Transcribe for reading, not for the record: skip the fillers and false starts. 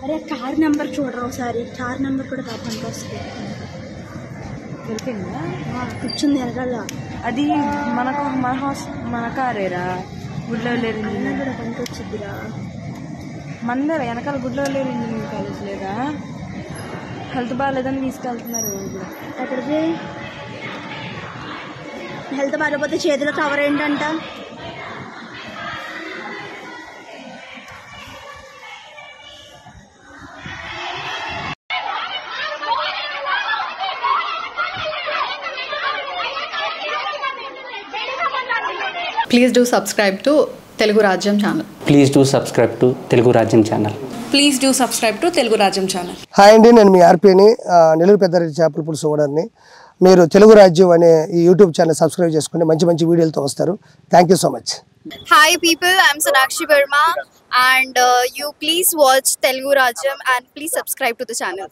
అరే car number చూడరా ఒకసారి. కార్ నెంబర్ కూడా పనికి వస్తుంది. వెళ్ళిపోయిందా? కూర్చుంది వెనకాల. అది మన కారేరా. గుడ్లో లేరు కూడా పనికి వచ్చిద్దిరా. మందర వెనకాల గుడ్లో లేరు ఇంజనీరింగ్ కాలేజ్ లేదా? హెల్త్ బాగాలేదని తీసుకెళ్తున్నారు. ఎక్కడికి? హెల్త్ బాగాలేకపోతే చేతిలో కవర్ ఏంటంట? Please do subscribe to Telugu Rajyam channel. Please do subscribe to Telugu Rajyam channel. Please do subscribe to Telugu Rajyam channel. Hi అండి, నేను మీ ఆర్పీని, నెల్లూరు పెద్దారెడ్డి చేపల పులుసు ఓనర్ని. మీరు తెలుగు రాజ్యం అనే ఈ యూట్యూబ్ ఛానల్ సబ్స్క్రైబ్ చేసుకుని మంచి మంచి వీడియోలతో వస్తారు. Thank you so much. Hi people, I'm Sonakshi Verma and you please watch Telugu Rajyam and please subscribe to the channel.